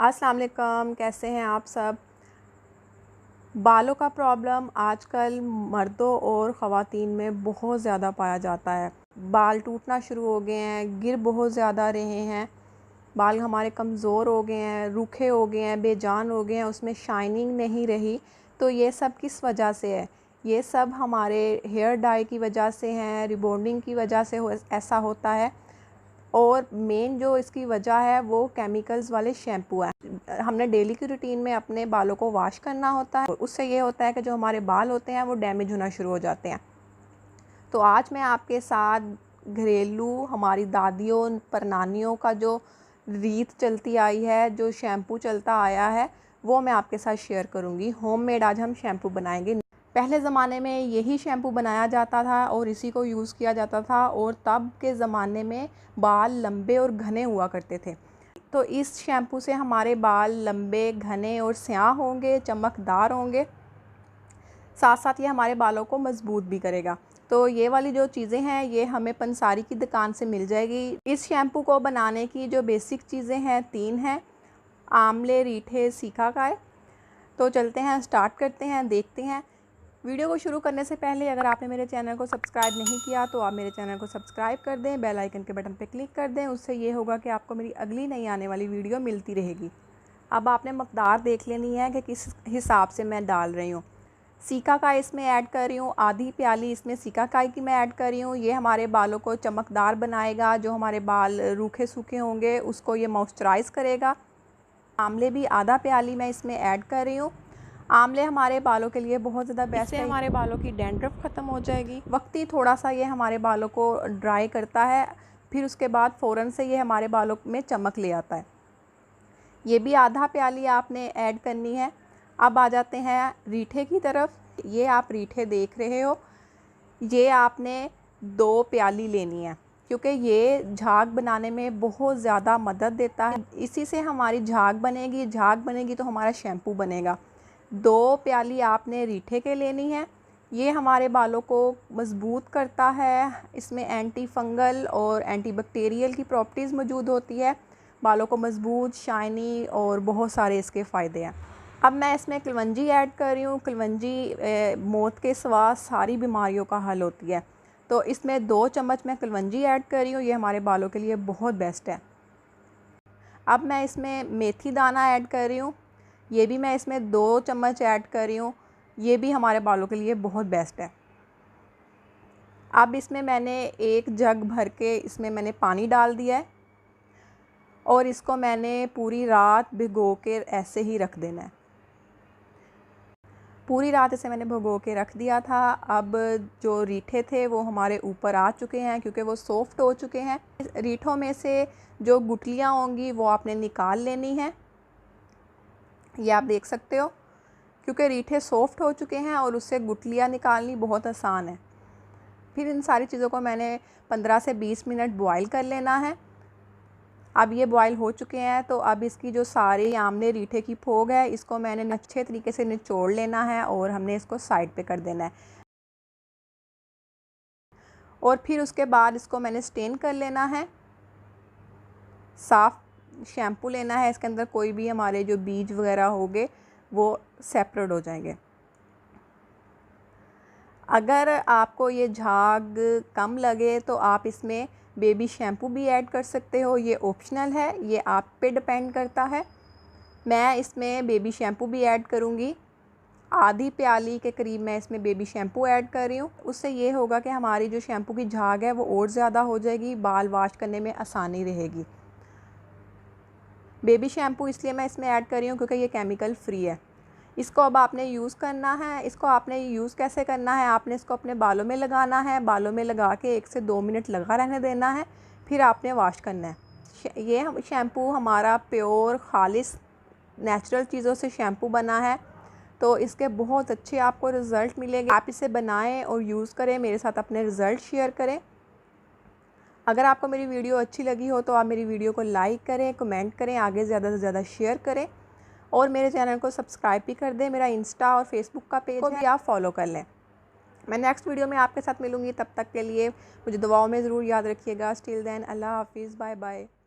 अस्सलाम वालेकुम, कैसे हैं आप सब। बालों का प्रॉब्लम आजकल मर्दों और ख़वातीन में बहुत ज़्यादा पाया जाता है। बाल टूटना शुरू हो गए हैं, गिर बहुत ज़्यादा रहे हैं, बाल हमारे कमज़ोर हो गए हैं, रूखे हो गए हैं, बेजान हो गए हैं, उसमें शाइनिंग नहीं रही। तो ये सब किस वजह से है? ये सब हमारे हेयर डाई की वजह से हैं, रिबॉन्डिंग की वजह से ऐसा होता है। और मेन जो इसकी वजह है वो केमिकल्स वाले शैम्पू हैं। हमने डेली की रूटीन में अपने बालों को वॉश करना होता है, उससे ये होता है कि जो हमारे बाल होते हैं वो डैमेज होना शुरू हो जाते हैं। तो आज मैं आपके साथ घरेलू हमारी दादियों परनानियों का जो रीत चलती आई है, जो शैम्पू चलता आया है, वो मैं आपके साथ शेयर करूँगी। होममेड आज हम शैम्पू बनाएंगे। पहले ज़माने में यही शैम्पू बनाया जाता था और इसी को यूज़ किया जाता था, और तब के ज़माने में बाल लंबे और घने हुआ करते थे। तो इस शैम्पू से हमारे बाल लंबे, घने और स्याह होंगे, चमकदार होंगे। साथ साथ ये हमारे बालों को मज़बूत भी करेगा। तो ये वाली जो चीज़ें हैं ये हमें पंसारी की दुकान से मिल जाएगी। इस शैम्पू को बनाने की जो बेसिक चीज़ें हैं 3 हैं: आंवले, रीठे, सीकाकाई। तो चलते हैं, स्टार्ट करते हैं, देखते हैं। वीडियो को शुरू करने से पहले अगर आपने मेरे चैनल को सब्सक्राइब नहीं किया तो आप मेरे चैनल को सब्सक्राइब कर दें, बेल आइकन के बटन पर क्लिक कर दें। उससे ये होगा कि आपको मेरी अगली नई आने वाली वीडियो मिलती रहेगी। अब आपने मकदार देख लेनी है कि किस हिसाब से मैं डाल रही हूँ। सीकाकाई इसमें ऐड कर रही हूँ, आधी प्याली इसमें सीकाकाई की मैं ऐड कर रही हूँ। ये हमारे बालों को चमकदार बनाएगा, जो हमारे बाल रूखे सूखे होंगे उसको ये मॉइस्चराइज़ करेगा। आंवले भी आधा प्याली मैं इसमें ऐड कर रही हूँ। आंवले हमारे बालों के लिए बहुत ज़्यादा बेस्ट है, हमारे बालों की डैंड्रफ ख़त्म हो जाएगी। वक्ती थोड़ा सा ये हमारे बालों को ड्राई करता है, फिर उसके बाद फ़ौरन से ये हमारे बालों में चमक ले आता है। ये भी आधा प्याली आपने ऐड करनी है। अब आ जाते हैं रीठे की तरफ। ये आप रीठे देख रहे हो, ये आपने 2 प्याली लेनी है, क्योंकि ये झाग बनाने में बहुत ज़्यादा मदद देता है। इसी से हमारी झाग बनेगी, झाग बनेगी तो हमारा शैम्पू बनेगा। 2 प्याली आपने रीठे के लेनी है। ये हमारे बालों को मज़बूत करता है, इसमें एंटी फंगल और एंटी बैक्टीरियल की प्रॉपर्टीज़ मौजूद होती है। बालों को मज़बूत, शाइनी और बहुत सारे इसके फ़ायदे हैं। अब मैं इसमें कलवंजी ऐड कर रही हूँ। कलवंजी मौत के सिवा सारी बीमारियों का हल होती है। तो इसमें 2 चम्मच मैं कलवंजी ऐड कर रही हूँ, ये हमारे बालों के लिए बहुत बेस्ट है। अब मैं इसमें मेथी दाना ऐड कर रही हूँ, ये भी मैं इसमें 2 चम्मच ऐड कर रही हूँ, ये भी हमारे बालों के लिए बहुत बेस्ट है। अब इसमें मैंने 1 जग भर के इसमें मैंने पानी डाल दिया है, और इसको मैंने पूरी रात भिगो के ऐसे ही रख देना है। पूरी रात इसे मैंने भिगो के रख दिया था। अब जो रीठे थे वो हमारे ऊपर आ चुके हैं, क्योंकि वो सॉफ्ट हो चुके हैं। रीठों में से जो गुठलियाँ होंगी वो आपने निकाल लेनी है, ये आप देख सकते हो, क्योंकि रीठे सॉफ्ट हो चुके हैं और उससे गुठलियाँ निकालनी बहुत आसान है। फिर इन सारी चीज़ों को मैंने 15 से 20 मिनट बॉयल कर लेना है। अब ये बॉयल हो चुके हैं, तो अब इसकी जो सारी आमले रीठे की फोग है इसको मैंने अच्छे तरीके से निचोड़ लेना है, और हमने इसको साइड पे कर देना है। और फिर उसके बाद इसको मैंने स्टेन कर लेना है। साफ़ शैम्पू लेना है, इसके अंदर कोई भी हमारे जो बीज वगैरह होंगे वो सेपरेट हो जाएंगे। अगर आपको ये झाग कम लगे तो आप इसमें बेबी शैम्पू भी ऐड कर सकते हो, ये ऑप्शनल है, ये आप पे डिपेंड करता है। मैं इसमें बेबी शैम्पू भी ऐड करूँगी, आधी प्याली के करीब मैं इसमें बेबी शैम्पू ऐड कर रही हूँ। उससे ये होगा कि हमारी जो शैम्पू की झाग है वो और ज़्यादा हो जाएगी, बाल वॉश करने में आसानी रहेगी। बेबी शैम्पू इसलिए मैं इसमें ऐड कर रही हूँ क्योंकि ये केमिकल फ्री है। इसको अब आपने यूज़ करना है। इसको आपने यूज़ कैसे करना है, आपने इसको अपने बालों में लगाना है, बालों में लगा के 1 से 2 मिनट लगा रहने देना है, फिर आपने वॉश करना है। ये शैम्पू हमारा प्योर खालिस नेचुरल चीज़ों से शैम्पू बना है, तो इसके बहुत अच्छे आपको रिज़ल्ट मिलेंगे। आप इसे बनाएं और यूज़ करें, मेरे साथ अपने रिज़ल्ट शेयर करें। अगर आपको मेरी वीडियो अच्छी लगी हो तो आप मेरी वीडियो को लाइक करें, कमेंट करें, आगे ज़्यादा से ज़्यादा शेयर करें, और मेरे चैनल को सब्सक्राइब भी कर दें। मेरा इंस्टा और फेसबुक का पेज है, भी आप फॉलो कर लें। मैं नेक्स्ट वीडियो में आपके साथ मिलूँगी, तब तक के लिए मुझे दुआओं में ज़रूर याद रखिएगा। स्टिल देन, अल्लाह हाफिज़, बाय बाय।